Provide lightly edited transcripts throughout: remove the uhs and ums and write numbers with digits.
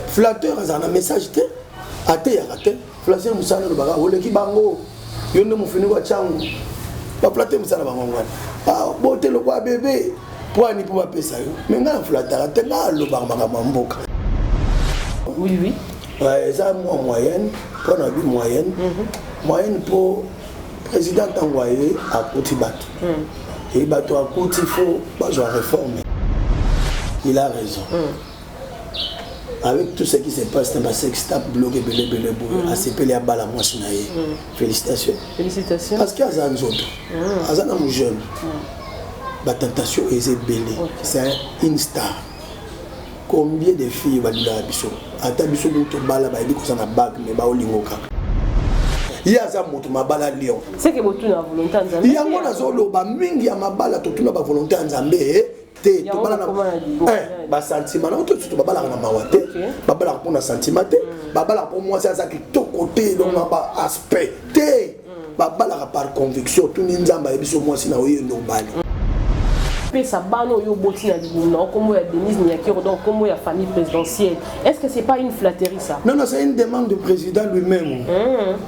flatteur a un message te ate ya raté flatteur musana le baga ole ki bango yonde mufini kwa changu ba flatteur musana bango ngwana ah bote le kwa bébé pour ni pour pesa yo mais ngana flatteur ate nga lo ba mboka oui oui ouais ça moyenne pour na bi moyenne moyenne pour président envoyé à Kotibat et bateau à Koti faut pas réformer il a raison avec tout ce qui se passe dans ma sextape bloqué belé à CPL à bala moi félicitations parce qu'il y a un autre un jeune la tentation est belé c'est une star combien de filles va dire biso ata biso to bala ba dit ko ça na bague mais ba olingoka il y a ça moto mabala lion c'est que botu na volonté nzambe il y a ngona zolo ba mingi ya mabala to tuna ba volonté nzambe te to bala na ba sentiment na to to bala na mawate ba bala pour na sentiment te ba bala pour moi c'est ça qui to côté donc ba aspect te ba bala par conviction tout ni nzamba biso moi sina oyendo bali ça bano yo boti na libuna comme ya Denise Nyakiro donc comme ya famille présidentielle est-ce que c'est pas une flatterie ça? Non c'est une demande du président lui-même.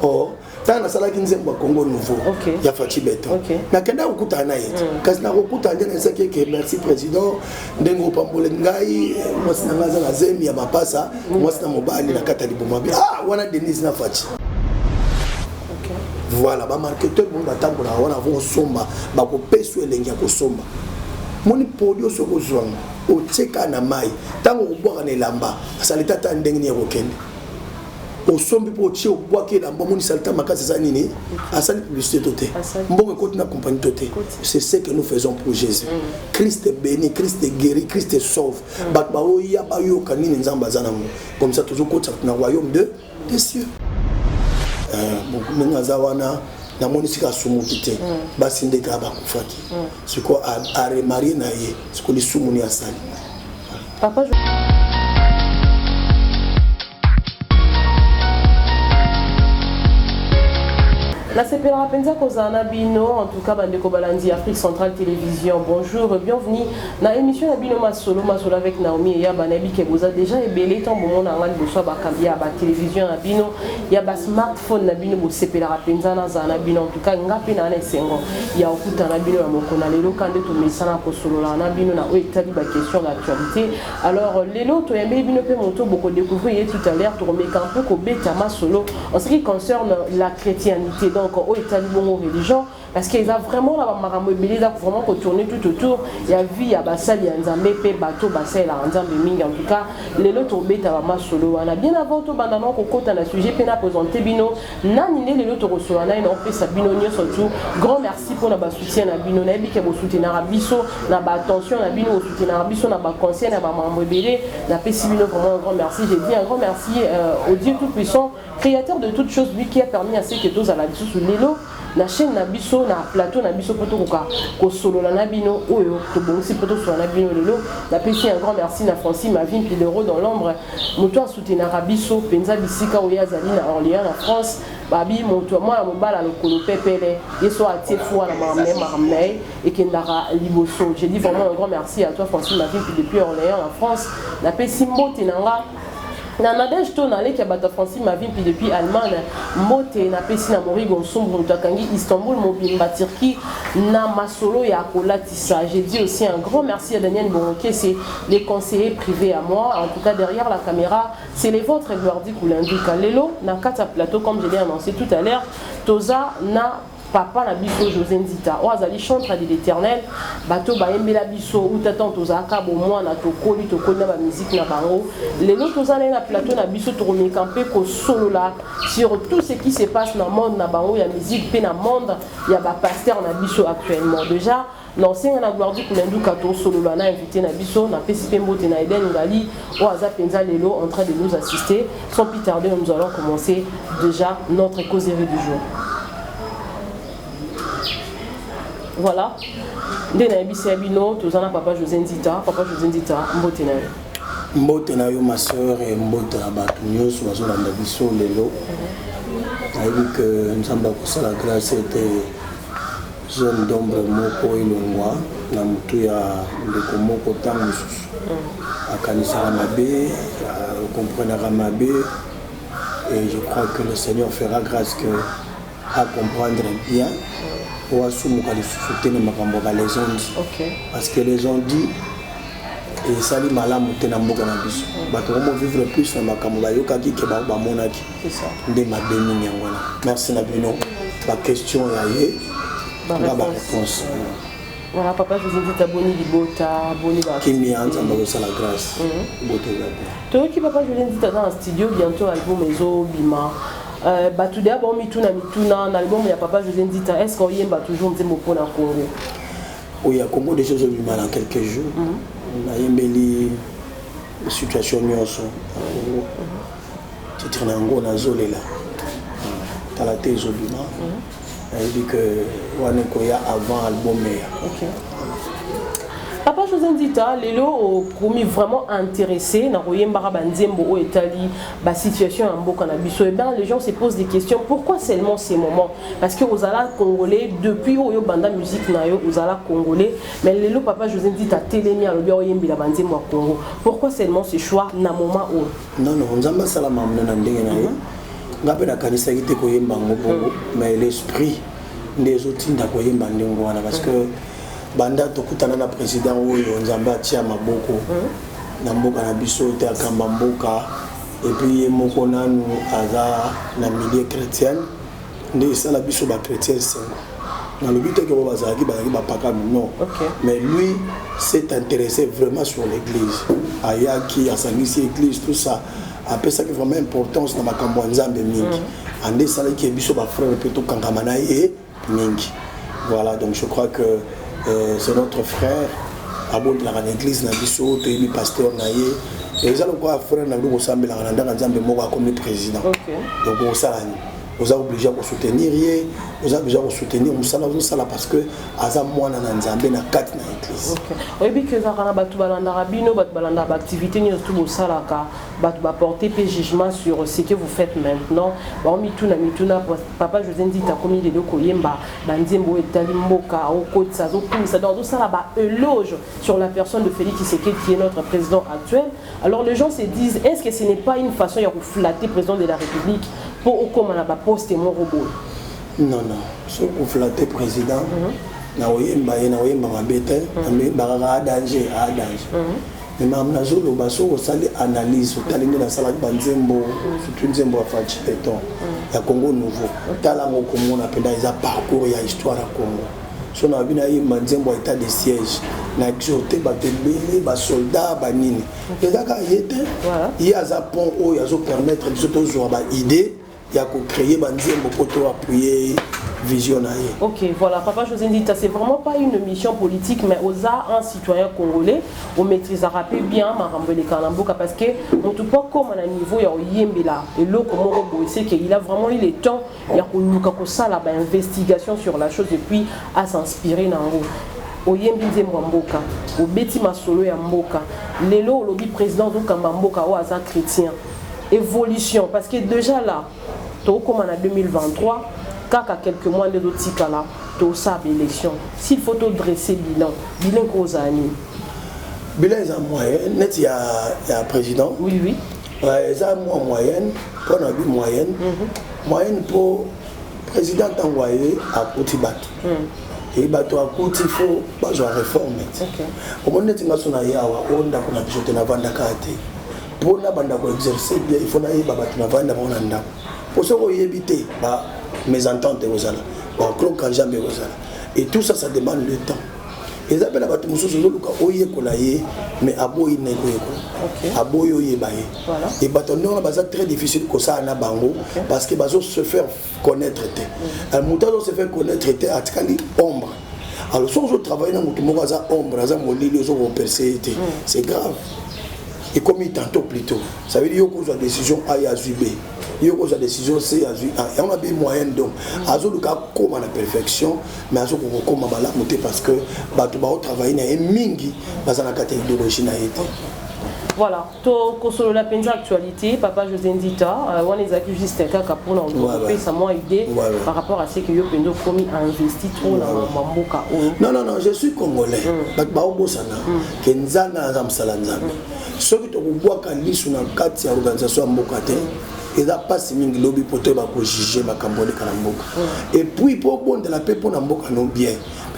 Oh tant na sala kinzemba Congo nouveau ya Fachi Beton na kenda okuta na yete kasi na okuta ndena saki ke merci président ndengo pambole ngai moi sina ngaza na zemi ya mapasa moi sina mobali na kata libuma bi wana Denise na Fachi. Voilà ba marketeur bon batambola wana vont somba ba ko peso elengia ko somba moni podio soko zwanga o tseka na mai tango o boka na lamba salita ta ndenge ni rokende o sombi po tsi o boka lamba moni salita makasi za nini asali publicité toté mbongo côté na compagnie toté c'est ce que nous faisons pour Jésus. Christ est béni, Christ est guéri, Christ est sauve ba ba o ya ba yo kanini nzamba za na comme ça toujours côté na royaume des cieux. Beaucoup zawana na monisika sumukite basi ndeka ba kufaki siko a remarier na ye siko lisumuni asali papa La CPLA Penza Kozana Bino, en tout cas, Bandeko Balandi, Afrique Centrale Télévision. Bonjour, bienvenue. Dans l'émission Nabino Masolo avec Naomi et Yabanabi Keboza. Déjà, ébélé, tant bon monde en Angle, Boussoa, Bakambia, la télévision Nabino, il y a un smartphone Nabino, CPLA Penza, Nabino, en tout cas, Ngapi Nane Sengo. Il y a Okuta Nabino, Mokona, Lelo, Kande, Tomesana, Kosolo, Nabino, na établi la question d'actualité. Alors, Lelo, tu as Bino Pemoto, beaucoup découvrir tout à l'heure, tu remets un peu Kobe Tama Solo, en ce qui concerne la chrétienté. Donc, au État religion, parce qu'il y a vraiment la maramobili, il a vraiment tourné tout autour. Il y a vie à Bassal, il y a un Zambé, bateau, Bassal, un Zambé Ming, en tout cas, les lots tombés à Mama Solo. On a bien avant tout, bandana, qu'on compte à la sujet, Pena présenté Bino, Nanine, les lots reçus, on a une orpée, sa Bino, surtout. Grand merci pour notre soutien à Bino, Nabi, qui vous soutient à Bisso, n'a attention à Bino, au soutien à Bisso, n'a pas conseil, n'a pas maramobili, n'a pas si Bino, vraiment un grand merci. J'ai dit un grand merci au Dieu Tout-Puissant, créateur de toutes choses, lui qui a permis à ceux qui sont à la dessous sur l'élo, la chaîne Nabiso, na plateau Nabiso poto ko solo la Nabino, oyo, to bonsi poto sur la Nabino lelo, la péché un grand merci na Francine Mavine puis l'euro dans l'ombre, moto soutenir Rabiso, Penza Bisika Oya Zali na Orléans en France, babi moto moi la mobala le kolo pepele, yeso a tie fois la marmé et kendara liboso. J'ai dit vraiment un grand merci à toi Francine Mavine puis depuis Orléans en France, la péché motenanga na nadej to na leki ya bata Francine Mavine puis depuis Allemagne mote na pesi na morigo sombre mutakangi Istanbul mobimba Turquie na masolo ya kolatisa. J'ai dit aussi un grand merci à Daniel Bonroquet, c'est les conseillers privés à moi, en tout cas derrière la caméra c'est les vôtres Gloirdi Koulandika Lelo na kata plateau comme je l'ai annoncé tout à l'heure Toza na papa na biso José Nzita o azali chantre de l'Éternel bato ba yembela biso ou tatan tozaka bo mwana tokoli na ba musique na bango lelo tozana na plateau na biso to remekampe ko solo là sur tout ce qui se passe dans le monde na bango ya musique pe na monde ya ba pasteur na biso actuellement déjà l'ancien na Gloirdi Koulandika to solo là na invité na biso na PCP Mbote na Eden Ngali o aza penza lelo en train de nous assister sans plus tarder nous allons commencer déjà notre causerie du jour. Voilà, papa José Nzita, mbote na yo ma soeur et mbote na bato nyonso bazolanda biso lelo nayebi que nzambe akosala grâce ete jeune d'ombre moko elongwa na motu ya ndeko moko ntango mosusu akanisaka mabe comprenera mabe et je crois que le Seigneur fera grâce que à comprendre bien ou à soumettre les soutenir makambo les ont dit parce que les ont dit et sali malamu tena mboka na biso bato komo vivre plus na makambo bayokaki ke ba monaki c'est ça nde mabeni nyangwana merci na bino ba question ya ye ba réponse voilà papa je vous dis abonné libota abonné ba kimi anza mbako sala grâce boto la toi qui papa je vous dis dans un studio bientôt album ezo bima bato de bon mituna na album ya papa je vous dis est-ce qu'on yemba toujours nzembo pona Congo oui à Congo des choses bima dans quelques jours na yembeli situation nyonso titre nango na zolela tala te zobima il dit que wane koya avant album OK papa José Ndita lelo au promis vraiment intéressé na koyembara banzembo o etali ba situation en mboka na biso et bien les gens se posent des questions pourquoi seulement ces moments parce que aux ala congolais depuis oyo banda musique na yo aux ala congolais mais lelo papa José Ndita telemi a lobi oyembila banzembo à Congo pourquoi seulement ce choix na moment o non nzamba sala mamna na ndenge na ye ngape na kanisa kite koyemba ngobongo mais l'esprit des autres nda koyemba ndenge wana parce que banda tokutana na président oyo nzamba atia maboko na mboka na biso te akamba mboka et puis moko nanu aza na milieu chrétien nde ça la biso ba chrétien sengo na le but que bazaki ba paka non mais lui s'est intéressé vraiment sur l'église ayaki asangisi église tout ça après ça qui vraiment importance na makambo nzambe mingi ande ça qui biso ba frère plutôt kangamana et mingi voilà donc je crois que c'est notre frère abond la l'église na biso to yi pasteur na ye et ça le quoi frère na ko sambela na ndanga nzambe moko comme président donc on salani vous êtes obligé de soutenir vous êtes obligé de soutenir musala parce que aza mwana na nzambe na kati na église oui bien que ça kana batu balanda rabino batu balanda activité ni tout musala ka batu ba porter pe jugement sur ce que vous faites maintenant ba mituna papa José Ndita komi de koyemba banzembo etali mboka au côté ça zo ça dans ça ba éloge sur la personne de Félix Tshisekedi qui est notre président actuel alors les gens se disent est-ce que ce n'est pas une façon de flatter le président de la République pour au comme on a posté mon robot non so ko flatter président na oyemba mabete mais ba danger mais même na zolo baso ko sali analyse tali na sala banzembo surtout nzembo ya fachi peton ya Congo nouveau tala ngoko mona penda isa parcours ya histoire ya Congo so na bina yi manzembo état de siège na exhorté ba tembele ba soldats ba nini ezaka yete il aza pont o yazo permettre de zo ba idée ya ko créer banzembo pour appuyer visionnaire. Ok, voilà, papa José Ndita, c'est vraiment pas une mission politique, mais aux a un citoyen congolais, on maîtrise bien Marambele Kanamboka parce que on tout pas comme à un niveau il y a Yembela et l'eau comme on sait qu'il a vraiment eu le temps, il y a une investigation sur la chose et puis à s'inspirer dans oyembi nzembo mboka obeti masolo ya mboka lelo lobby président d'Okamba mboka o aza chrétien évolution parce que déjà là to comme en 2023 kaka quelques mois de l'autre là to sa élection s'il faut to dresser bilan kozani bilan est en moyenne net il y a président oui ouais ça moyenne pour na bi moyenne pour président envoyé à Kotibat et bato à Koti faut pas réformer au moment net ngasona yawa onda kuna bisote na vanda kate pour na banda ko exercer bien il faut na yeba bato na vanda bona ndako pour ça ko yebité ba mes ententes aux ala ba clon quand jamais aux ala et tout ça demande le temps et ça appelle bato mususu luka oye kolaye mais aboyi ne ko aboyo yebaye et bato non ba très difficile ko ça na bango parce que bazo se faire connaître te mutazo se faire connaître te atkali ombre alors si on travaille dans mutu moko za ombre za molili zo percer c'est grave et comme il tantôt plutôt ça veut dire que la décision A et B il y a la décision C A et on a des moyens donc azo luka comme la perfection mais azo ko comme bala muté parce que bato ba travailler na mingi bazana kata idéologie na été Voilà, sur la penza actualité, papa José Ndita, on les accuse juste un cas pour nous ça m'a aidé par rapport à ce que yo pendo commis a investi trop dans Mamboka. Non, je suis congolais. Ba obosana kenzanga za msalanzana. Soki to kubwaka lisu na kati ya organisation mboka te. Eza passe mingi lobby poto ba ko juger makambo de kana mboka. Et puis pour bon de la paix pour na mboka non bien.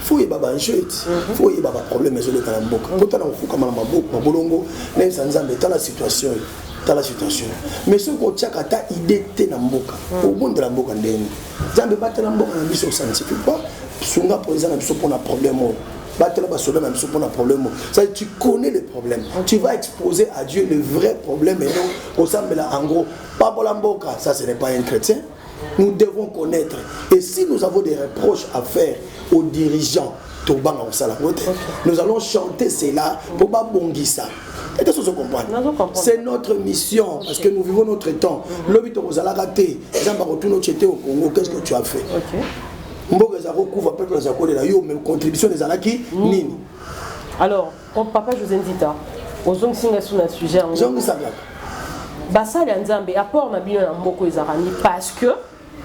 Faut y baba enjeu, faut y baba problème sur le kalamboka. Quand on a fou comme ma bolongo, les sanzambe dans la situation, Mais ce qu'on tient à ta idée t'es na mboka, au bon de la mboka ndeni. Zambe battre la mboka na biso scientifique pas. Sunga pour exemple biso pour un problème. Battre la basola na biso pour un problème. Ça tu connais le problème. Tu vas exposer à Dieu le vrai problème et non au semble là en gros pas pour la mboka, ça ce n'est pas un chrétien. Nous devons connaître. Et si nous avons des reproches à faire aux dirigeants, nous allons chanter cela pour pas bongisa. Et qu'est-ce que vous comprenez? C'est notre mission parce que nous vivons notre temps. L'objet aux raté. Au Congo, qu'est-ce que tu as fait? Contribution des Alaki. Alors, papa José Ndita, aux hommes sur un sujet. Basal Nzambe apport na bino na mboko ezarani parce que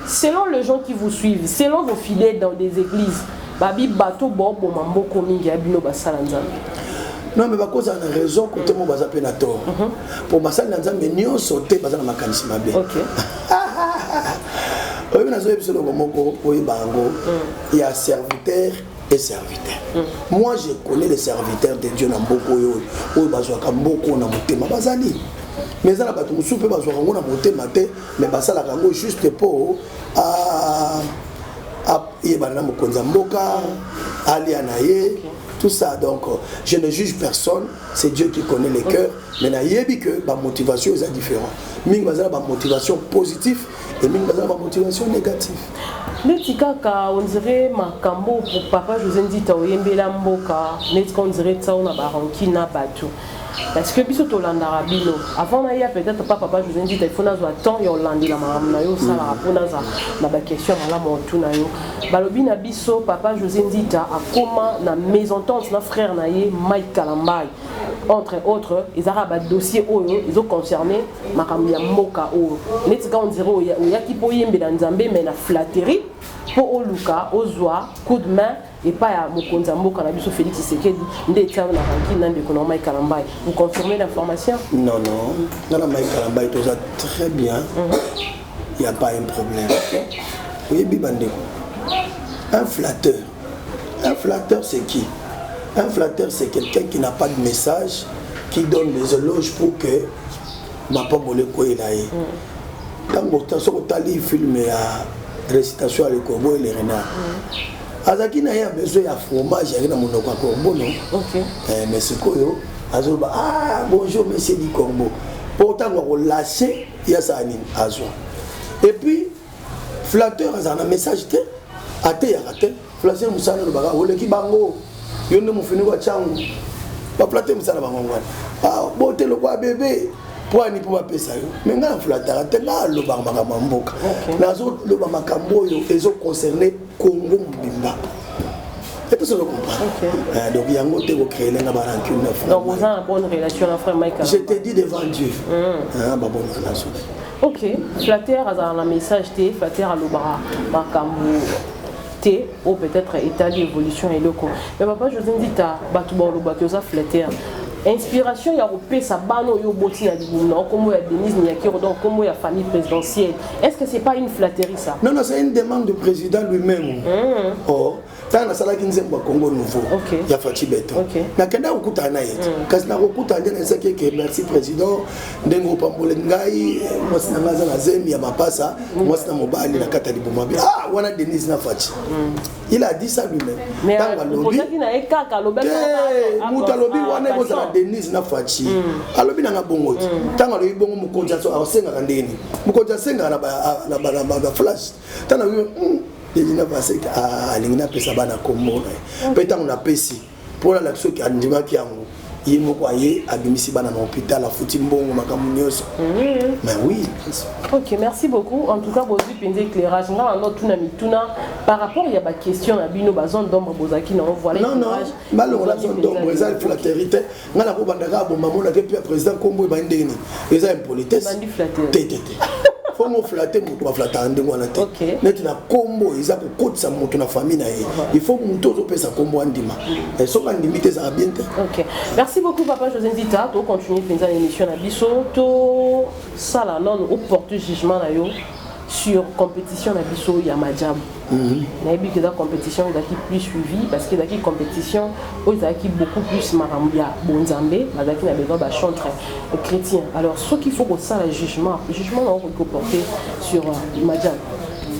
selon les gens qui vous suivent, selon vos fidèles dans des églises, babi bato bobo mamboko mingi abino basal Nzambe. Non mais bakoza na raison côté mo baza pe na tort. Pour basal Nzambe nyo sauter bazana makanisi mabe. OK. Oui, na zo episode moko oyi bango, il y a serviteur et serviteur. Moi je connais les serviteurs de Dieu na mboko oyo bazwa ka mboko na motema bazali. Mais ça, on soupe pas sur un côté maté, mais ça la rango juste pour tout ça. Donc, je ne juge personne, c'est Dieu qui connaît les cœurs. Mais naïebi que ma motivation est différente. Ming bazala ma motivation positive et ming bazala ma motivation négative. Le tikaka on dirait ma kambo pour papa José Ndita oyembela mboka, net on dirait ça on a baranki na bateau. Parce que biso to landa rabino avant na ya peut-être papa José Ndita il faut na zo temps yo landi la maram na yo sala rapona za na ba question la montu na yo balobi na biso papa José Ndita akoma na mésentente na frère na ye Mike Kalambai entre autres ils araba dossier oyo ils ont concerné makambo ya mboka oyo netika on dirait oya ki po yembe na Nzambe mais na flatterie pour oluka ozwa coup de main et pas à Mokonza Mboka na biso Félix Tshisekedi ndeta na ranki nande ko na Mike Kalambai. Vous confirmez l'information? Non. Dans Mike Kalambai tout ça très bien. Il y a pas un problème. Oui bibandeko. Un flatteur c'est qui? Un flatteur c'est quelqu'un qui n'a pas de message, qui donne des éloges pour que ma pas bolé ko ilaye. Quand on tali film à récitation à le corbeau et les renards. Azaki na ya besoin ya fromage avec na monoko corbeau non. OK. Mais ce koyo azoba bonjour monsieur du corbeau. Pourtant on lâcher ya ça anime azwa. Et puis flatteur azana message te até ya raté. Flatteur musala lo baka oleki bango. Yonde mo fini kwa changu. Ba flatteur musala bango ngwana. Bote lo kwa bébé. Pour ni pour pesa yo mais nga flatteur atenga lo ba makamboka nazo lo ba makambo yo ezo concerner Congo mbimba et tout ça le comprend. Donc yango te ko créer nga ba rancune na frère. Donc vous avez une bonne relation avec frère Mike. Je te dis devant Dieu. Ba bonne relation. OK, flatteur a un message te flatteur a lo ba makambo te ou peut-être état d'évolution et locaux. Mais papa José Ndita batu ba lo ba que ça flatteur inspiration ya opé sa bano yo boti na libuna comme ya Denise Nyakiro donc comme ya famille présidentielle. Est-ce que c'est pas une flatterie ça? Non, c'est une demande du président lui-même. Oh, tant na sala kinzemba Congo nouveau. Ya Fati Beto. Na kenda okuta na yete. Kasi na okuta ndena saki que merci président ndengo pambole ngai mwasi na ngaza na zemi ya mapasa mwasi na mobali na kata libuma. Wana Denise na Fati. Il a dit ça lui-même. Mais pour ça qui na ekaka lobeka mutalobi wana ko za Denise na Fati. Alobi na ngabongo. Tanga lo ibongo mukonja so asenga kandeni. Mukonja senga na ba flash. Tana Delina Vasek alingina pesa bana komona. Peta on a pesi pour la l'action qui andima ki yango. il m'a croyé à Bimisi Bana dans l'hôpital à Foutimbongo Makamunios. Mais oui. Ok, merci beaucoup. En tout cas, vous avez un éclairage. Par rapport à la question à Bino Bazon d'ombre Bozaki, non, voilà. Non, non, la zone d'ombre, ils ont flatérité. On a la Bandara, bon, maman, la président Combo et Bandeni. Ils ont une politesse. Faut me flatter, moi flatter en deux mois la tête. Maintenant combo, ils ont beaucoup de sa moto na famille na. Il faut que tout opère sa combo en dima. Et sauf en limiter ça bien. Ok. Merci beaucoup papa José Nzita. To continuer pendant l'émission na biso. To ça là non au porte jugement na yo sur compétition na biso ya Madjab. Na ebi que la compétition est qui plus suivie parce que la compétition aux qui beaucoup plus marambia bonzambe, la qui n'a besoin de chanter chrétien. Alors ce qu'il faut que ça le jugement on peut porter sur Madjab.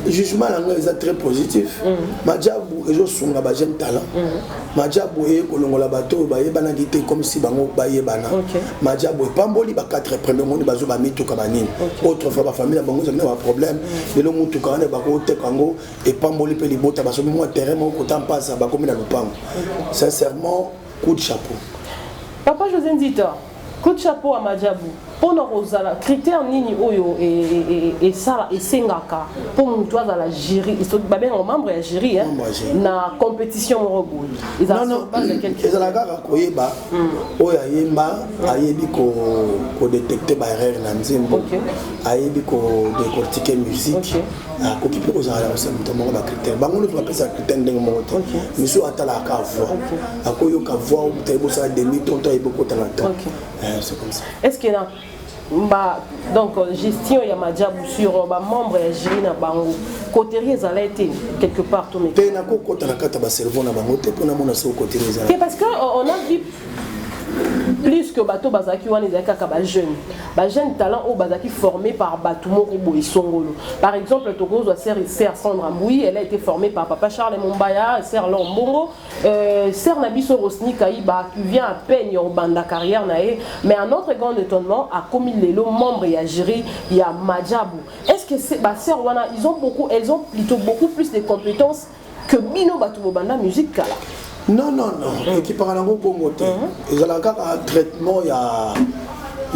Le jugement est très positif. Madjab est un jeune talent. Madjab est un bateau comme si bango baye bana. Madjab est pamboli ba 4 premiers monde bazo ba mitu kabanini. Autrefois ba famille bango ça n'a pas problème. Mais le mutu kana ba ko te kango et pamboli pe libota baso mo terrain mo ko tampa ça ba comme na lupango. Sincèrement coup de chapeau. Papa José Nzita, coup de chapeau à Madjabou. Pour nos critères nini oyo et ça et sengaka pour nous toi dans la jury ils sont bien membre de la jury hein na compétition morobou ils non ils la gare koyeba oya yemba ayebi ko détecter ba erreur na nzembo ayebi ko décortiquer musique a kopiper aux ala ça mutomo ba critères bango nous appelle ça critère ndenge moto miso atala ka voix akoyo ka voix ou tebo ça demi tonto et beaucoup talent c'est comme ça est-ce qu'il y a donc gestion ya Madjabou sur membre ya jury na bango côté ezala été quelque part to mais te na ko kota na kata ba cerveau na bango te pona mona so côté ezala parce que on a vu plus que bateau bazaki wana ezaka ka ba jeune talent au bazaki formé par bateau moko boy songolo par exemple Togo doit sœur Sandra Mboui elle a été formée par papa Charles Mombaya sœur Lombongo sœur Nabiso Rosni Kaiba qui vient à peine au banda carrière nae mais un autre grand étonnement a commis lelo membre ya jury ya Madjabou est-ce que c'est ba sœur wana elles ont plutôt beaucoup plus de compétences que Bino bateau banda musique kala. Non. Qui parle en Congo. Ils ont un traitement, il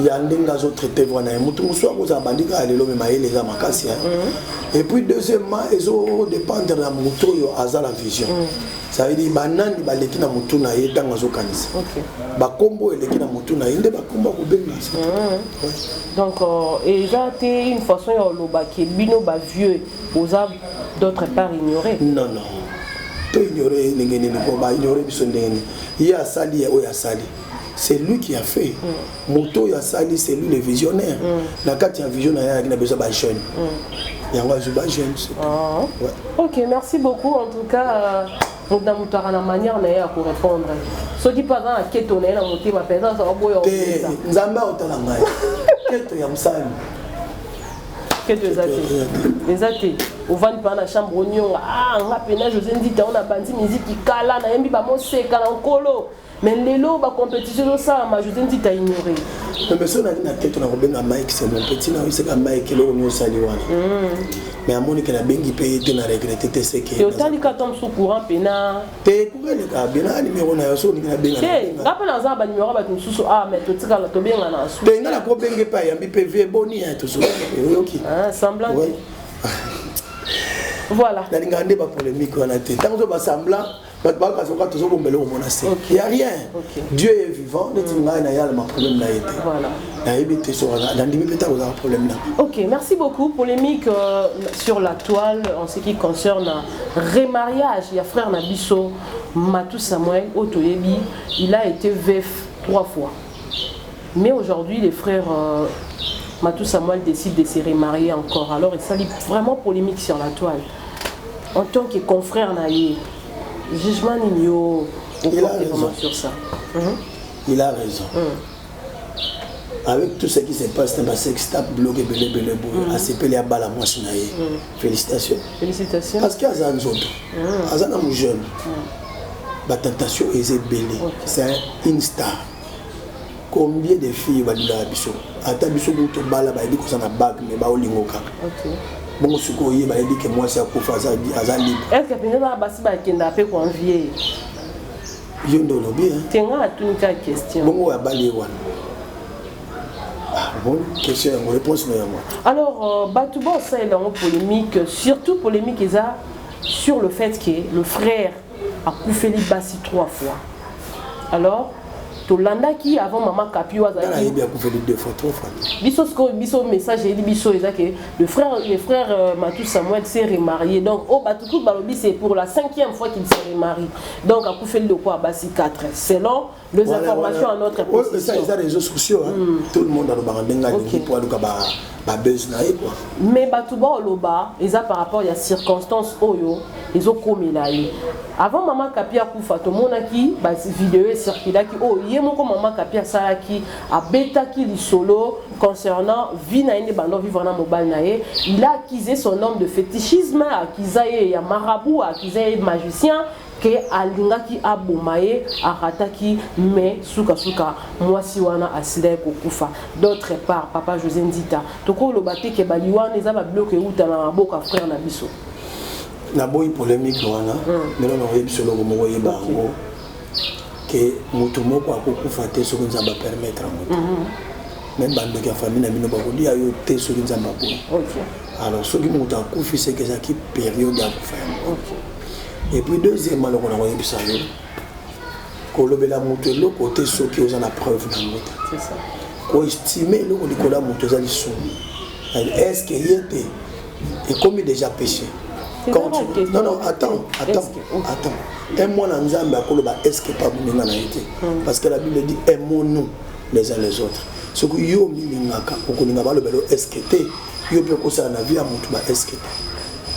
y a un dingazo traité. Et puis, deuxièmement, ils ont dépendre de la moto à la vision. Ça veut dire que banani baleki na mutu na ye tanga zo kanisa. Ba kombo eleki na mutu na inde ba kombo ko benga. Donc et ça été une façon yo ba ki bino ba vieux aux d'autre part ignoré. Non. Ignorer ignorer c'est lui qui a fait moto ya sali c'est lui le visionnaire la carte ya visionnaire il a besoin de jeune il y a un jeune ok merci beaucoup en tout cas on a une manière de répondre ce qui pas dans la quête on est dans mon thème ça va boire nzamba otalanga quête ya msali que des athées au vent par la chambre oignon on a peine José Nzita on a bandi musique qui cala na yembi ba moseka na nkolo mais lelo ba compétition ça ma José Nzita ignoré mais ça on a dit na tête on a robenga Mike c'est mon petit na c'est ka Mike le on sali wana mais amoni que na bengi paye te na regretter te c'est que et autant dit quand on sous courant pena te courant le ka bena numéro na yo so ni na benga rappel na za ba numéro ba tususu mais to tika la to benga na su benga na ko bengi pa yambi PV boni to so OK semblant voilà la lingande ba polémique on a été tant que ba semblant il n'y a rien. Dieu est vivant. Ok, merci beaucoup. Polémique sur la toile en ce qui concerne remariage. Il y a frère Nabiso, Matou Samuel, Otoyebi. Il a été veuf 3 fois. Mais aujourd'hui, les frères Matou Samuel décident de se remarier encore. Alors, il s'allie vraiment polémique sur la toile. En tant que confrère Naïe. Jugement Nino, il a raison sur ça. Il a raison. Avec tout ce qui se passe dans la sextape bloqué belé à CPL à bala moissinaye. Félicitations. Félicitations. Parce qu'il y a un autre. Il y a un jeune. La tentation est belé. C'est une star. Combien de filles va dire à Bisso? À ta Bisso pour te bala, il dit que ça n'a bague, mais va au lingoka. Bon, ce qu'on y a dit que moi c'est à Koufa, à Zali. Est-ce que peut-être Bassi va kenda peu convier? yondo lobi hein tenga atunika question bongo ya bali wana bon question réponse na yango alors Batouba ça est dans polémique surtout polémique eza sur le fait que le frère a koufeli basi 3 fois alors Tolanda qui avant maman Kapi il a koufeli 2 fois 3 fois biso message et biso eza que le frère Matou Samuel s'est remarié donc au Batoukou Balobi c'est pour la 5e fois qu'il se remarie donc a koufeli de quoi basi 4 selon les informations à notre possession ça les réseaux sociaux tout le monde a le bandenga ni pour aller ba buzz na quoi mais Batouba Oloba eza par rapport à circonstances oyo ezo komela ye avant maman Kapi akufa to monaki ba vidéo est circulé qui oh ye moko maman Kapi asala ki abeta ki lisolo concernant vie na ene bando vivre na mobile na ye il a accusé son homme de fétichisme accusé ya marabout accusé magicien que alingaki abomaye arataki mais suka mwasi wana asile kokufa d'autre part papa José Ndita toko lobate ke baliwana eza ba bloqué uta na boka frère na biso na boy polémique wana mais non on yebiso loko moko yebango que mutu moko akokufa te soko nzamba permettre mutu même bande de famille na bino bakoli ayo te soko nzamba po alors soki mutu akufi c'est que ça qui période ya kufa et puis deuxièmement le on a eu ça ko lobela mutu le côté soki oza na preuve na mutu c'est ça ko estimer le ko likola mutu za liso est-ce que yete et commis déjà péché quand tu... non attends un mois en Nzambe akoloba est-ce que pas bonenga na été parce que la Bible dit aimons-nous les uns les autres ce que yo milingaka okoninga ba lobelo est-ce que te yo pe ko ça na vie à mutu ba est-ce que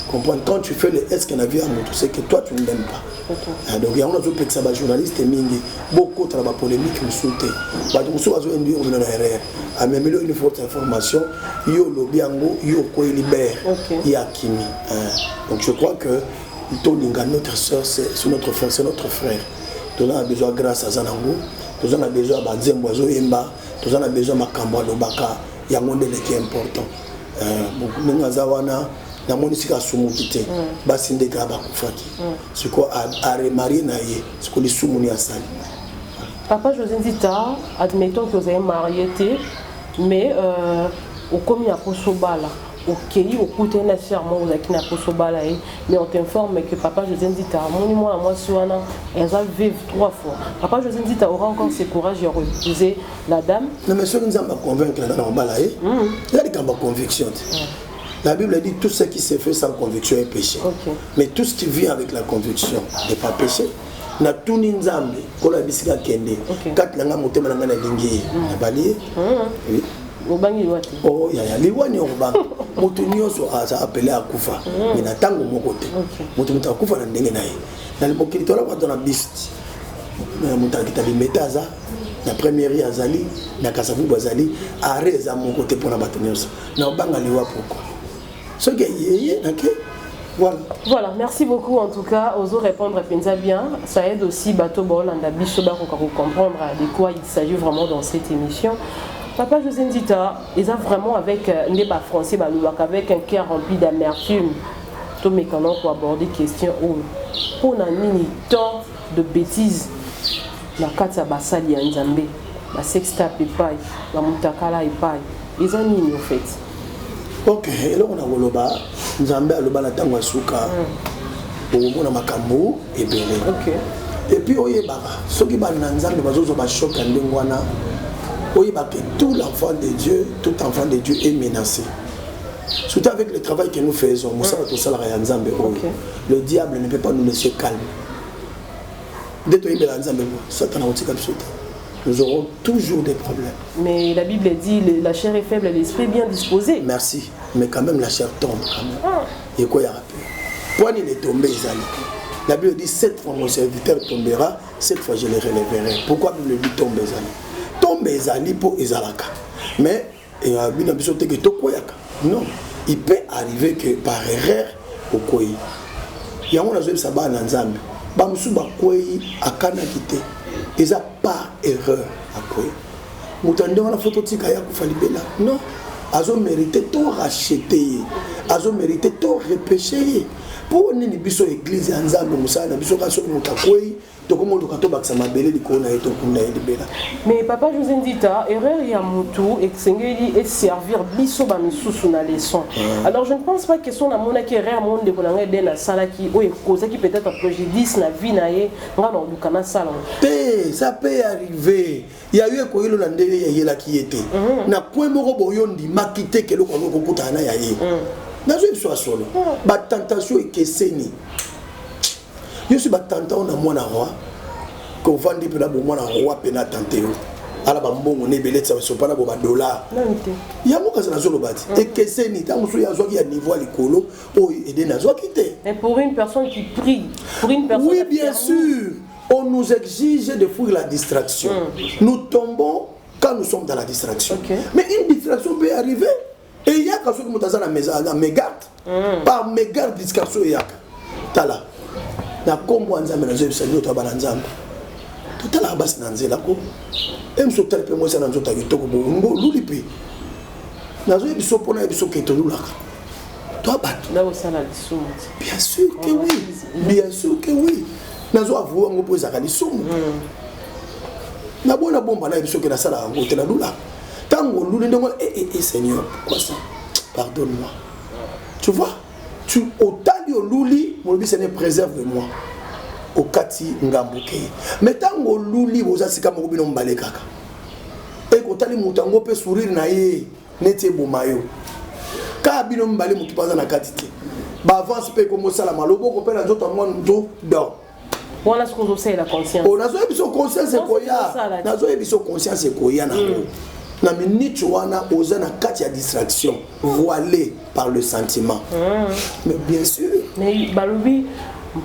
comprendre quand tu fais le est-ce qu'on a vu à moto c'est que toi tu ne l'aimes pas donc il y a un autre ça va journaliste mingi beaucoup de polémique me sauter bah donc soit on dit on a erreur à même une forte information yo lobiango yo ko libère il y a kimi donc je crois que Toninga notre sœur c'est notre frère c'est notre frère on a besoin grâce à Zanango on a besoin ba Zembozo Emba on a besoin makambo lobaka ya monde qui est important donc ninga zawana na monisika sumukite basi ndeka bakufaki siko a remarié na ye siko li sumuni asali papa José Ndita admettons que vous avez marié mais au commis à Posobala ok au côté nécessairement vous avez na Posobala mais on t'informe que papa José Ndita monimo à moi suana elle va vivre 3 fois papa José Ndita aura encore ce courage de refuser la dame non mais ce que nous avons convaincre dans bala il y a des convictions. La Bible dit tout ce qui se fait sans conviction est péché. Mais tout ce qui vient avec la conviction n'est pas péché. Na tuni nzambe kola bisika kende. Kat langa motema langa na lingi na balié. Oui. Obangi wati. Oh ya liwani obanga. Moto nyonso aza appelé à kufa. Mais na tango moko te. Moto muta kufa na ndenge na ye. Na libokili tola kwa na bisti. Na muta kitali metaza. Na première azali na kasavu bazali areza mon côté pour na bato nyonso. Na obanga liwa pourquoi? Ce qui est voilà, merci beaucoup en tout cas. Oso répondre à Penza bien. Ça aide aussi Bateau Bolanda Bisoba pour comprendre de quoi il s'agit vraiment dans cette émission. Papa José Ndita, ils ont vraiment avec un débat français, avec un cœur rempli d'amertume. Tout mécanon pour aborder question pour un mini temps de bêtises. La Katsa Basali en Zambé, la Sextape et Paille, la Mutakala et Paille. Ils ont mis en fait. Ok, et là on a Woloba, Nzambe a le balatango suka, au na makambo et belé. Ok. Et puis oye baba, ce qui va dans Nzambe bazozo ba choc en lingwana, oye ba que tout l'enfant de Dieu, tout enfant de Dieu est menacé. Surtout avec le travail que nous faisons, tout ça la Nzambe. Le diable ne peut pas nous laisser calme. Dès que il Nzambe, Satan a aussi comme ça. Nous aurons toujours des problèmes. Mais la Bible dit la chair est faible, l'esprit bien disposé. Merci. Mais quand même la chair tombe quand même. Et quoi il y a rappelé? Point il est tombé, Isali. La Bible dit 7 fois mon serviteur tombera, 7 fois je le relèverai. Pourquoi la Bible dit tombe, Isali? Tombe, Isali pour Isalaka. Mais il y a une ambition que Tokoyaka. Non. Il peut arriver que par erreur, au Koyi. Il y a un azoué Saba Nanzambe. Bamsou Bakoyi a Kanakite. Ils n'ont pas erreur à quoi. Moutande on a photo de Kaya Koufalibela. Non. Ils ont mérité tout racheter. Ils ont mérité tout repêcher. Pour une église en Zambie, Moussa, Nabiso Kasso Moutakoué, Mais papa José Ndita, erreur Yamutu et Tsengeli et servir biso ba misusu na leçon. Alors je ne pense pas que son amona qui erreur monde de konanga de na sala qui o cause qui peut-être préjudice na vie na ye ngana ndukana sala. Ça peut arriver. Il y a eu ko yelo na ndele ya yela qui était. Na point moko boyondi makite ke lo ko kutana ya ye. Na zo biso solo. Ba tentation et keseni. Je suis battant na mwana roi. Qu'on vende pour la bonne roi pena tenté ala ba mbongo ne beletse ba sopana bo ba dollar ya mo kaza na zolo bati et que c'est ni tant so ya zo ya niveau likolo o aider na zo quitter. Mais pour une personne qui prie, pour une personne oui bien sûr, on nous exige de fuir la distraction. Nous tombons quand nous sommes dans la distraction. Mais une distraction peut arriver et il y a quand so mo taza na maison na mégarde par mégarde distraction ya tala na kombo nzambe na zo bisanyo to ba nzambe tout la base nanzela ko em so tel pe mo sa nanzo ta yitoko bo lulipi nazo biso pona biso ke to lulaka to abatu na osala lisumu bien sûr que oui bien sûr que oui nazo avouer ngo poza ka lisumu na bona bomba na biso ke na sala ngo te na lula tango luli ndongo Seigneur quoi ça pardonne-moi tu vois tu otali o luli mo bi Seigneur préserve-moi au kati ngambuke mais tango luli boza sika mo bino mbale kaka e ko tali mutango pe sourire na ye nete bomayo ka bino mbale mutu paza na kati te ba avance pe ko mosala malobo ko pe na nzoto mo ndo do voilà ce qu'on sait la conscience on a zo biso conscience ko ya na zo biso conscience ko ya na na minute wana oza na kati ya distraction voilé par le sentiment mais bien sûr mais balobi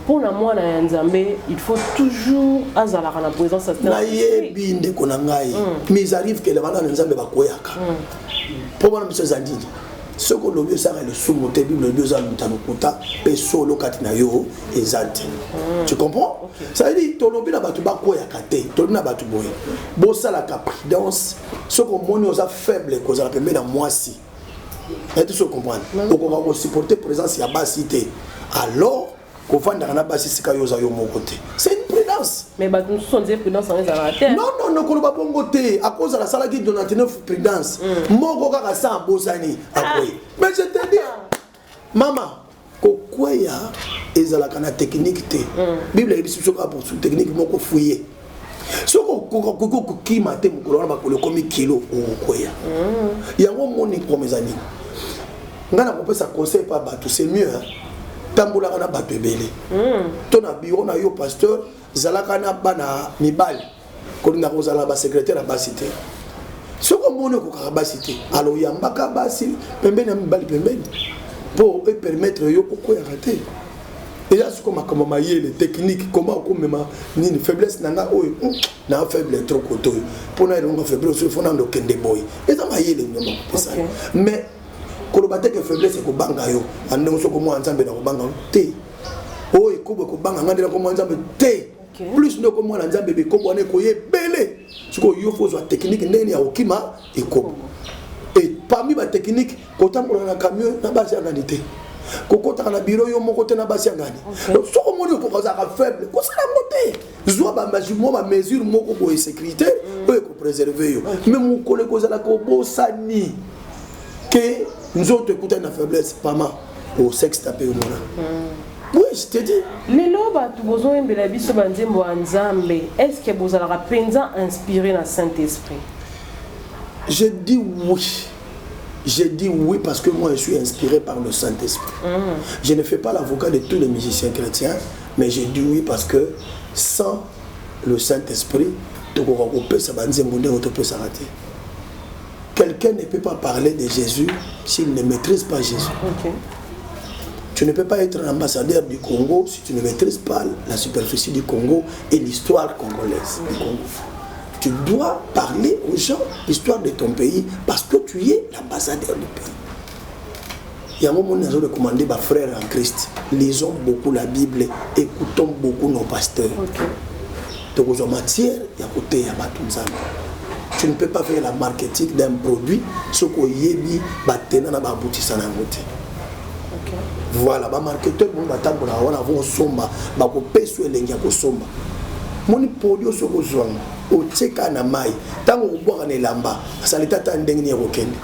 pour moi na nzambe il faut toujours azala na présence à na yebi ndeko na ngai mais il arrive que le bana nzambe bakoyaka pour moi monsieur Zandini ce que le ça le sumo te bible 2 ans mutanukuta pe solo katina yo ezante tu comprends ça veut dire to lobi na batu bakoyaka te to na batu boye bo sala ka prudence ce que moni oza faible ko za pembe na mwasi et tu se comprends donc on va supporter présence ya basité alors c'est une prudence. Mais nous sommes des prudences en la terre. Non, non, non, non, à cause de la salle qui donne 99 prudence. Mon goga ça en bosani. Mais je te dis, maman, pourquoi il y a des techniques te Bible est sur pour technique moko fouiller. Ce que qui m'a été mon colonne le comme kilo ou quoi il y a un monde pour mes amis. Ngana ko pesa conseil pas bateau c'est mieux hein. Tambola kana bato ebele tona bureau na yo pasteur zalaka na bana mibali ko na ko zala ba secrétaire ba cité soko mone ko ka ba cité alo yambaka basi pembeni na mibali pembeni pour permettre yo ko ya rater déjà ce comme comment mailler les techniques comment ko mema ni faiblesse nanga oyo na faible trop koto pour na longa faiblesse faut na ndokende boy et ça mailler les nyama ça mais kolobate que faiblesse ko banga yo ande so ko mo nzambe na ko banga te o e ko banga ngandela ko mo nzambe te plus ndo ko mo nzambe be ko bone ko ye belé siko yo faut soit technique ndeni ya okima e ko et parmi ba technique ko tambola na camion na basi ya ngani te ko kota na bureau yo moko te na basi ya ngani donc so ko mo ko kaza ka faible ko sala ngote zo ba mesure moko ko sécurité o e ko préserver yo même mo ko le ko zala ko bosani que nous autres écoutons la faiblesse, pas mal, au sexe tapé au monde. Oui, je te dis. Les lobes, tu as besoin de la vie sur Nzambe. Est-ce que vous avez inspiré dans Saint-Esprit? Je dis oui. Je dis oui parce que moi je suis inspiré par le Saint-Esprit. Je ne fais pas l'avocat de tous les musiciens chrétiens, mais je dis oui parce que sans le Saint-Esprit, tu peux s'arrêter. Quelqu'un ne peut pas parler de Jésus s'il ne maîtrise pas Jésus. Tu ne peux pas être ambassadeur du Congo si tu ne maîtrises pas la superficie du Congo et l'histoire congolaise du Congo. Tu dois parler aux gens l'histoire de ton pays parce que tu es l'ambassadeur du pays. Il y a un moment où nous avons recommandé à frères en Christ, lisons beaucoup la Bible, écoutons beaucoup nos pasteurs. Donc, en matière, il y a côté, il y a Batunzana. Tu ne peux pas faire la marketing d'un produit, ce qu'on y est, batena na babouti na ngote. Voilà, ba marketeur bon batambola on a von somba, ba ko peso elengi ko somba. moni podio soko zwanga oteka na mai tango obwaka na elamba asalita ta ndenge ni okende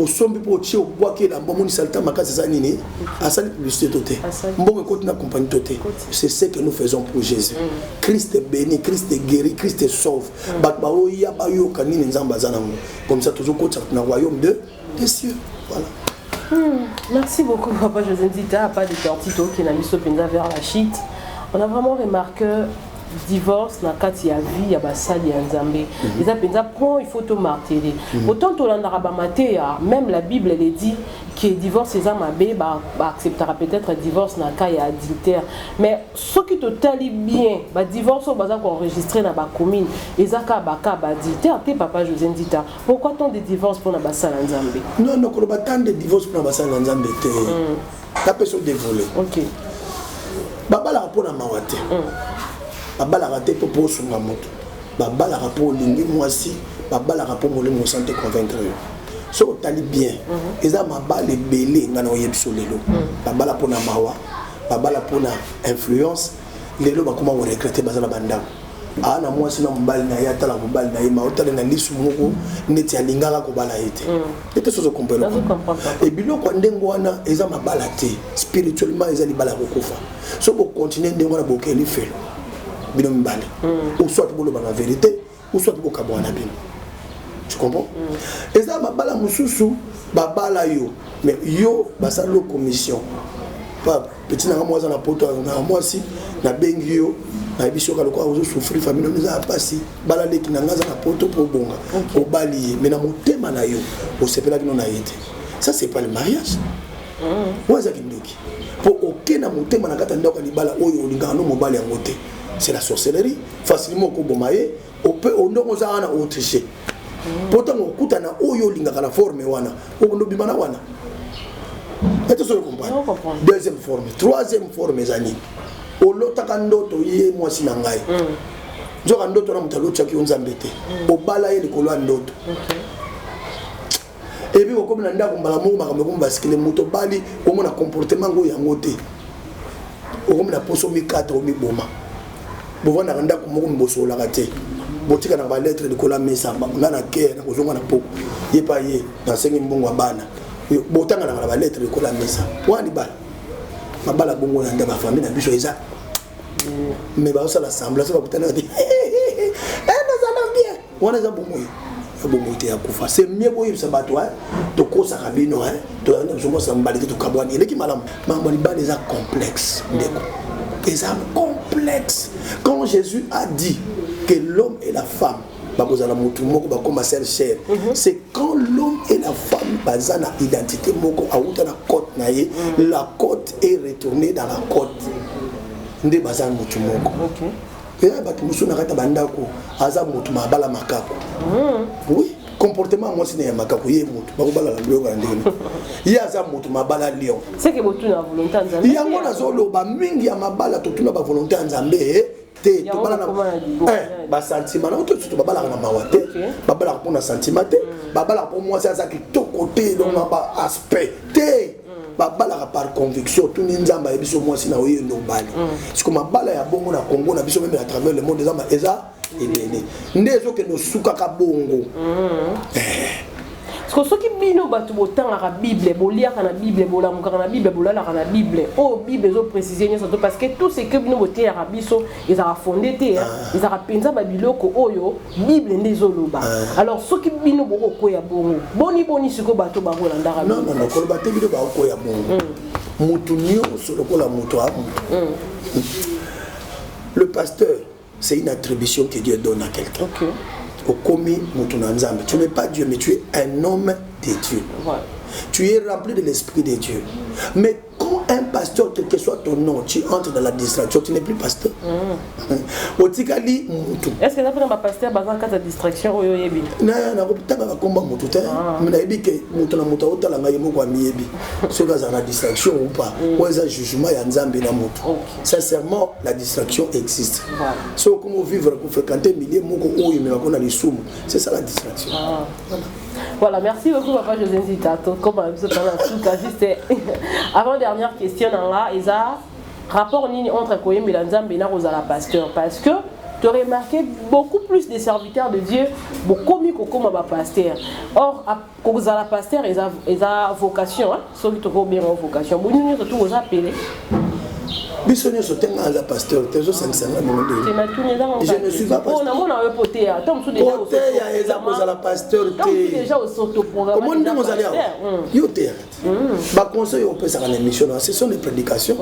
osombi po tie obwaki elamba moni salita makasi za nini asali publicité toté mbongo ekoti na compagnie toté. C'est ce que nous faisons pour Jésus. Christ est béni, Christ est guéri, Christ est sauve. Bato baoya bayoka nini nzambe aza nango comme ça toujours kota na royaume des cieux. Voilà. Merci beaucoup, Papa José Nzita. Pas de tortito qui n'a mis ce penza vers la chute. On a vraiment remarqué divorce na kati ya vie ya basali ya Nzambe. Les penza point il faut te marteler. Autant to landa ba matéa, même la Bible elle dit que divorce c'est amabé ba acceptera peut-être divorce na cas ya adultère. Mais ce qui te tali bien, ba divorce au bazar ko enregistrer na ba commune, ezaka ba ka ba adultère te Papa José Nzita. Pourquoi tant de divorce pour na basali ya Nzambe? Non non, ko ba tant de divorce pour na basali ya Nzambe te. Ta personne dévolée. OK. Babala rapona mawate. Babala raté pour posunga moto. Babala rapport lingi mwasi, babala rapport molimo santé convaincre. So tali bien. Eza mabale belé ngana oyebso lelo. Babala pona mawa, babala pona influence, lelo bakoma o regretter bazala bandako. Ana mwasi na mbali na yata la mbali na yima otale na lisu moko neti alingaka ko bala ete. Ete sozo comprendre. Et biloko ndengo wana eza mabala te. Spirituellement eza libala kokufa. So bo continuer ndengo na bokeli felo. Bino mbali. Ou soit bolo ba la vérité, ou soit bo kabwana bino. Tu comprends? Eza mabala mususu babala yo, mais yo basalo commission. Pas petit na moi na poto na moi si na bengi yo na biso ka lokwa ozo souffrir famille nous a passé bala leki na ngaza na poto pour bonga. Au bali mais na motema na yo, au sepela bino na yete. Ça c'est pas le mariage. Waza kindoki. Pour aucun na motema na kata ndoko libala oyo olinga no mobali ya ngote. C'est la sorcellerie. Facilement ko bomaye, on peut on ndongo za ana autricher. Pourtant on kuta na oyo linga kana forme wana. O ndo bimana wana. Est-ce que vous comprenez? Deuxième forme, troisième forme mes amis. O lota kandoto ye mwasi na ngai. Nzoka ndoto na mutalo tshaki onzambete. O bala ye likolo ndoto. Et puis comme na ndako mbala mo makambo ko basikile moto bali ko mona comportement ngo yango te. O comme na poso mikata o miboma. Bovana randa ko moko mboso la raté. Botika na ba lettre de kola mesa nga na ke na kozonga na poko. Ye pa ye na sengi mbongo bana. Botanga na ba lettre de kola mesa. Wani bala. Mabala bongo na ndaba famille na biso eza. Mais ba ça l'assemblée ça va botana di. Eh nous allons bien. Wana za bongo. Ya bongo te ya kufa. C'est mieux boye ça bato hein. To kosa kabino hein. To na zongo sa mbali to kabwani. Eleki malam. Mambo ni ba les a complexe ndeko. Des âmes complexes. Quand Jésus a dit que l'homme et la femme, c'est quand l'homme et la femme basent na identité la côte est retournée dans la côte. Nde bazan mutu moko. Et là batu musu na kata bandako aza mutu mabala makako. Oui. Comportement moi c'est makako ye mutu bakobala la biloko ndenge ye aza mutu mabala lion c'est que botu na volonté nzambe yango na zolo ba mingi ya mabala to tuna ba volonté nzambe te to bala na ba sentiment na to babala na mawate babala pour na sentiment te babala pour moi c'est ça qui to côté donc ba aspect te babala par conviction tout nzamba e biso moi sina oyo no bali c'est comme babala ya bongo na Congo na biso même à travers le monde nzamba eza edene ndezo ke no suka ka bongo parce que ceux qui bino batu botanga la Bible boliaka na Bible bolamuka na Bible bolala na Bible oh Bible zo préciser nyo parce que tout ce que bino boté arabiso ils a fondé te ils a penza ba biloko oyo Bible ndezo loba alors ceux qui bino boko koya bongo boni siko bato ba rolanda arabi non ko bato bino ba koya bongo mutu nyo solo ko la mutu a mutu le pasteur c'est une attribution que Dieu donne à quelqu'un. Okay. Tu n'es pas Dieu, mais tu es un homme de Dieu. Ouais. Tu es rempli de l'esprit de Dieu. Mais quand un pasteur, quel que soit ton nom, tu entres dans la distraction, tu n'es plus pasteur. Est-ce que tu as pris un pasteur dans la distraction? Non, sincèrement, la distraction existe. Si on vivre pour fréquenter milliers, c'est ça la distraction. Voilà, merci beaucoup Papa José Nzita. Comme juste avant dernière question là, Isa rapport nini entre koyembi la nzambe na kozala pasteur parce que tu as remarqué beaucoup plus de serviteurs de Dieu, beaucoup mieux comme un pasteur. Or, quand vous avez pasteur, ils ont vocation, ceux qui ont bien vocation. Vous nous tous vous appelez. Bisogna soutenir un pasteur, je ne suis pas pasteur. On a un poté, attends, tout déjà au la pasteur. Déjà au sauto-programme. Comment nous allons yo te ba conseil on peut ça en émission, ce sont des prédications.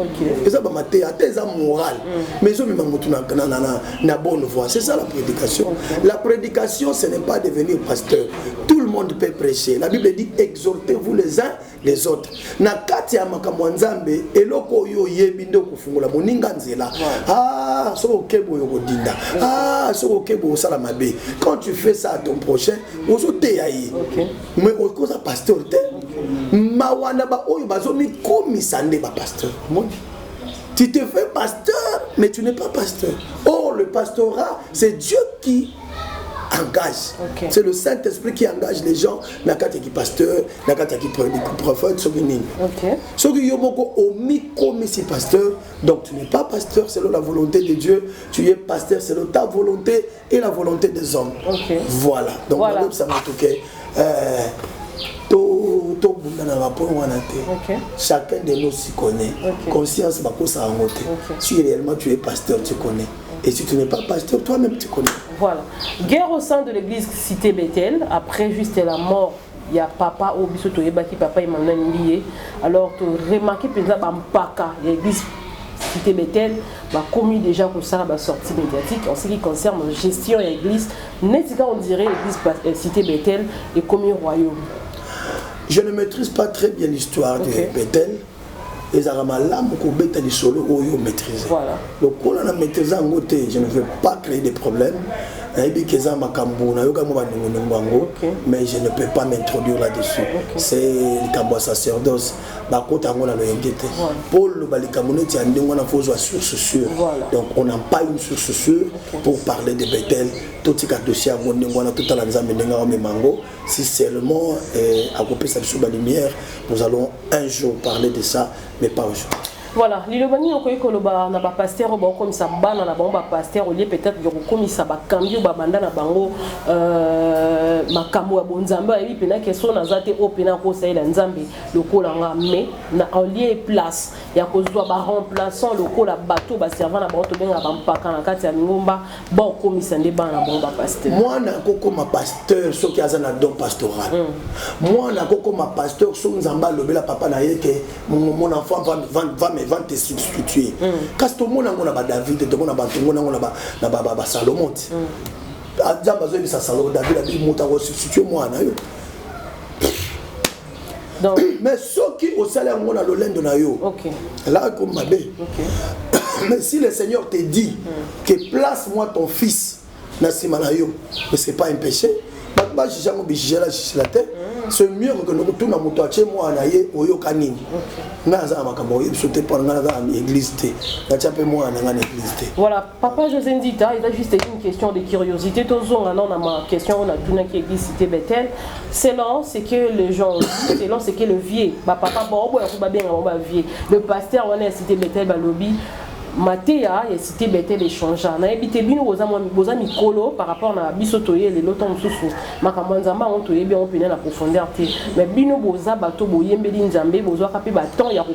Et ça ba maté à tes morale. Mais je me mutu na bonne voie, c'est ça la prédication. La prédication ce n'est pas devenir pasteur. Tout le monde peut prêcher. La Bible dit exhortez-vous les uns les autres. Na kati ya makambo nzambe eloko yo yebi ndo kufungula moninga nzela. Ah, so kebo yo kodinda. Ah, so kebo sala mabe. Quand tu fais ça à ton prochain, ozo te yayi. Mais au cause pasteur te. Mawana ba oyo bazomi komisande ba pasteur. Tu te fais pasteur, mais tu n'es pas pasteur. Or le pastorat, c'est Dieu qui engage. C'est le Saint-Esprit qui engage les gens. Nakati qui pasteur, nakati qui prophète, ce qui n'est. Ce qui yomoko omi comme si pasteur. Donc tu n'es pas pasteur selon la volonté de Dieu. Tu es pasteur selon ta volonté et la volonté des hommes. Voilà. Donc voilà. Ça m'a toqué. Chacun de nous s'y connaît. Conscience, si réellement tu es pasteur, tu connais. Et si tu n'es pas pasteur, toi-même tu connais. Voilà. Guerre au sein de l'église Cité Bethel. Après juste la mort, il y a papa au bisoto ebaki papa il m'a lié. Alors tu remarques que l'église Cité Bethel va commis déjà pour ça la sortie médiatique en ce qui concerne la gestion de l'église. N'est-ce on dirait l'église Cité Bethel est commis royaume. Je ne maîtrise pas très bien l'histoire de Bethel. Les Aramalams qui ont les solos, ils maîtrisent. Donc, quand on a maîtrisé en côté, je ne veux pas créer des problèmes. Mais je ne peux pas m'introduire là-dessus. C'est le cambo sacerdoce. Paul source sûre. Donc on n'a pas une source sûre pour parler de Bethel. Si seulement à couper sa lumière, nous allons un jour parler de ça, mais pas aujourd'hui. Voilà, l'ilobani okoyi koloba na ba pasteur ba comme ça bana na ba pasteur lié peut-être yo comme ça ba cambio ba banda na bango makambo ya bonzamba et puis na question na zate opena ko sa ila nzambe lokola nga mais na en lieu place ya ko zwa ba remplaçant lokola bateau ba servant na ba to benga ba mpaka na kati ya ngomba ba comme ça nde bana ba pasteur. Moi na koko ma pasteur so ki azana don pastoral. Moi na koko ma pasteur so nzamba lobela papa na yeke mon enfant va te substituer. Quand tout le monde a David, tout le monde a Salomon. David a dit substituer moi. Mais ceux qui au salaire on a le lend de nayo. Là comme ma bé. Mais si le Seigneur te dit que place-moi ton fils Nassima nayo, mais c'est pas un péché. C'est mieux que nous retournons à Moutaché, moi, à Naye, au Yokanini. Voilà, papa José Ndita, il a juste une question de curiosité. Tous on a ma question, on a tout qui existe Cité Bethel. Selon ce que les gens disent, selon ce que le vieux, papa, le pasteur, on est Cité Bethel, lobby. Matéa et Cité Bethel échange. Na ebité bino boza mikolo par rapport na bisotoye les loto mususu. Makamanzamba on toye bien on peut na profondeur té. Mais bino boza bato boyembeli nzambe boza kapé baton ya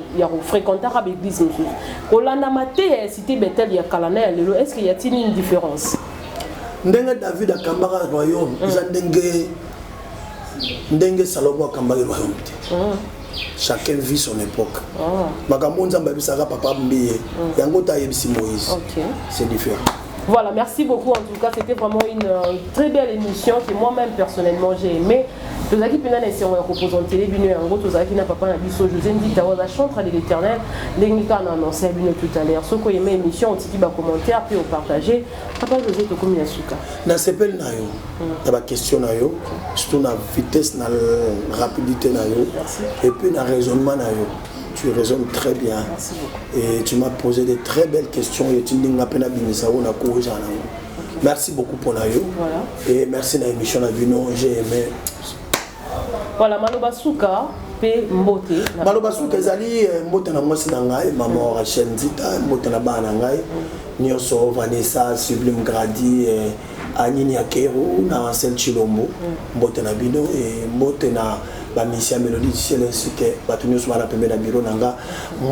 fréquenter avec l'église mususu. Kolanda Matéa et Cité Bethel ya kalana ya lelo, est-ce qu'il y a une différence? Ndenge David akambara royaume, ndenge Salomon akambara royaume. Chacun vit son époque. C'est différent. Voilà, merci beaucoup en tout cas. C'était vraiment une très belle émission que moi-même personnellement j'ai aimé. Tous qui peuvent essayer de reposer télé, en gros, tous qui n'a pas un biseau, José dit à la chantre de l'éternel, les Nika a annoncé tout à l'heure. Ceux qui aiment l'émission, on dit commentaire, puis on partager. Papa José, tu comme Yasuka. Dans ce pays, il y a des questions, surtout la vitesse, la rapidité, et puis le raisonnement. Tu raisonnes très bien. Merci beaucoup. Et tu m'as posé de très belles questions. Merci beaucoup pour la voilà. Et merci pour l'émission. J'ai aimé. Voilà, Maloba Souka, pe mbote maloba suka ezali mbote na mwasi na ngai maman Rachel Nzita mbote na bana na ngai nyonso Vanessa Sublime Gradi Anini Akero na Ansel Chilombo mbote na bino mbote na ba Misia Mélodie du ciel ainsi que bato nyonso bana pembe na biro nanga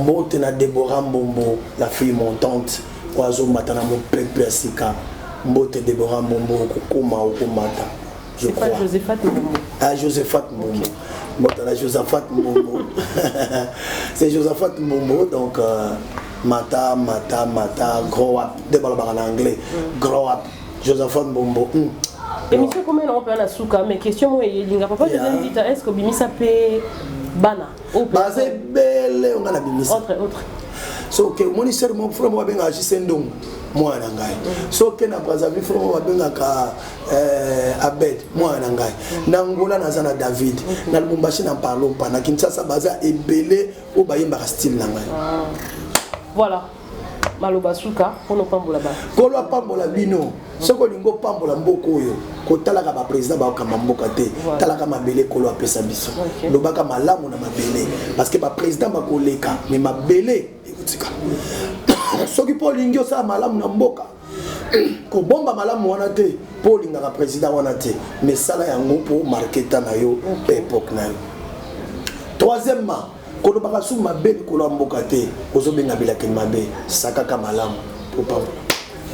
mbote na Deborah Mbombo la fille montante oazo matana mo pepe sika mbote Deborah Mbombo kokoma okomata je crois Josephat Mbombo. Ah, Josephat Mbombo. Okay. Josephat Mbombo. C'est Josephat Mbombo, donc Mata, grow up. Débat en anglais. Grow up. Josephat Mbombo. Émission combien on peut la souka, mais question moi il papa je viens dire est-ce que Bimisa peut bana ou bah c'est belle on a la Bimisa. Autre. So que mon ministère mon frère moi ben agissé ndong moi na ngai. So que na Brazzaville frère moi ben ka Abed moi na ngai. Na Angola na zana David. Na Lubumbashi na parlons pas na Kinshasa baza ebele o bayemba style na ngai. Voilà. Maloba suka pour pambola ba. Kolo pambola bino. Soko lingo pambola mboko oyo. Ko talaka ba président ba kama mboka te. Talaka mabele kolo apesa biso. Lobaka malamu na mabele parce que ba président ba koleka mais mabele ekutika. Soki po lingio sa malamu na mboka. Ko bomba malamu wana te po linga ka président wana te mais sala yango po marketa na yo époque na yo. Troisièmement kono baka su mabeli kolo mboka te ozo benga bilaki mabe sakaka malamu pour pambola.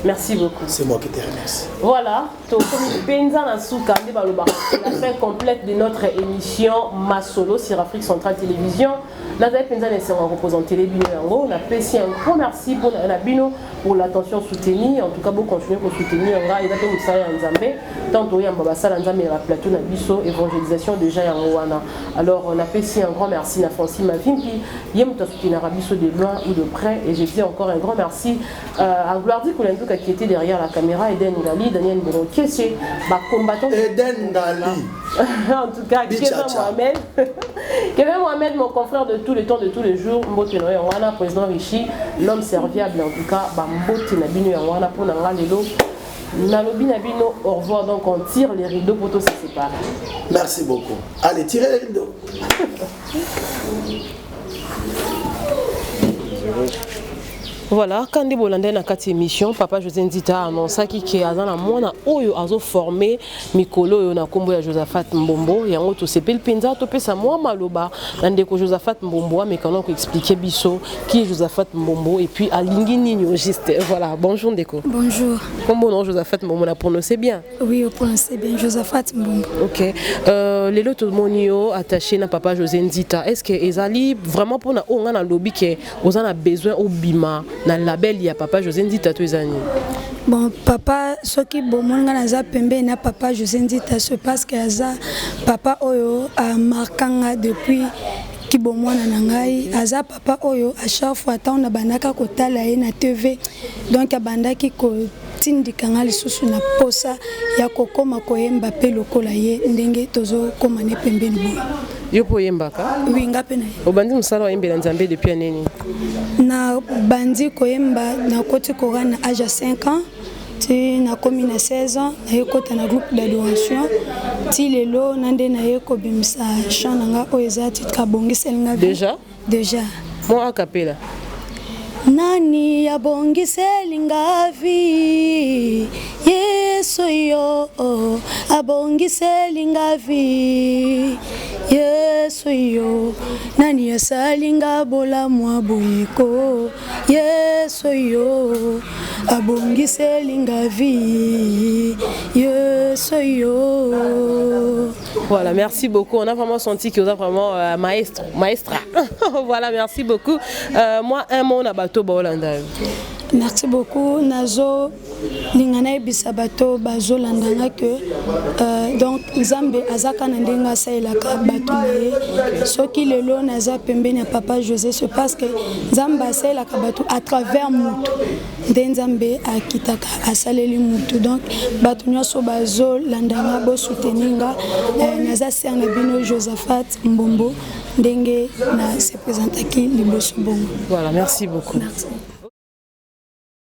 Merci beaucoup. C'est moi qui te remercie. Voilà, la fin complète de notre émission Masolo sur Afrique Centrale Télévision. Nous avons représenté les Bino. On a fait un grand merci pour la Bino pour l'attention soutenue. En tout cas, vous continuez à soutenir. Tantôt, il y a un plateau de Bisso, évangélisation de Jean Yangoana. Alors, on a fait un grand merci à Francine Mavim qui y a soutenu Bisso de loin ou de près. Et je dis encore un grand merci à Gloire Koulenduka qui était derrière la caméra, Eden Ngali, Daniel Boron, qui est combattant. Eden Ngali. En tout cas, Kevin Mohamed, mon confrère de tous les temps, de tous les jours, Mbote Noyangwana, président Richi, l'homme serviable en tout cas, Mbote Nabino Yangwana pour Nanga Lelo. Nalobi Nabino, au revoir, donc on tire les rideaux pour tous se séparer. Merci beaucoup. Allez, tirez les rideaux. Voilà, quand on a dans cette émission, Papa José Nzita a annoncé qu'il y a un mois où formé Mikolo et Nakombo Josephat Mbombo. Et en tout c'est le Penza, tu peux savoir Maloba, Nandeko Josephat Mbombo, mais quand on explique Bisso qui est Josephat Mbombo et puis à Lingini juste. Voilà, bonjour Ndeko. Bonjour. Comment nom Josephat Mbombo, on a prononcé bien? Oui, on prononce bien Josephat Mbombo. Ok. Les lots monio attachés à Papa José Nzita, est-ce que Ezali vraiment pour on a lobby que on a besoin au bima? Dans le label, il y a Papa José Nzita tous les années. Bon, papa, ce qui est bon, na Papa José Nzita, c'est parce que Papa Oyo a marqué depuis qui bon moi nangai, aza Papa Oyo à chaque fois tant na bandaka kotala na TV, donc a bandaki ko tindikanga lisusu na posa ya kokoma koyemba pe lokola ye ndenge tozo koma ne pembeni bo. Yo poyemba ka? Oui, ngape na. Obandi musala wa yembela nzambe depuis aneni. Na bandi koyemba na koti koga na âge 5 ans. Ti na komi na 16 ans, na yekota na groupe d'adoration. Ti lelo nande na yeko bimsa chant nga oeza titre bongisel nga. Déjà. Mon a cappella. Nani ya bongiseli ngavi Yesu yo abongiseli ngavi Yesu yo nani ya salinga bola mwa boyeko Yesu yo abongiseli ngavi Yesu yo. Voilà, merci beaucoup. On a vraiment senti que vous êtes vraiment maestra. Voilà, merci beaucoup. Moi, un mot na bateau Bolanda. Merci beaucoup. Nazo lingana bisabato bazo landanga que donc Zambe azaka ndenga saila ka bato soki lelo naza pembeni ya Papa José c'est parce que Zamba saila ka bato à travers mutu Nzambe akitaka asaleli mutu donc bato nyoso bazo landanga bo souteninga naza ser na bino Josephat Mbombo ndenge na se présentaki liboso bongo. Voilà, merci beaucoup. Merci.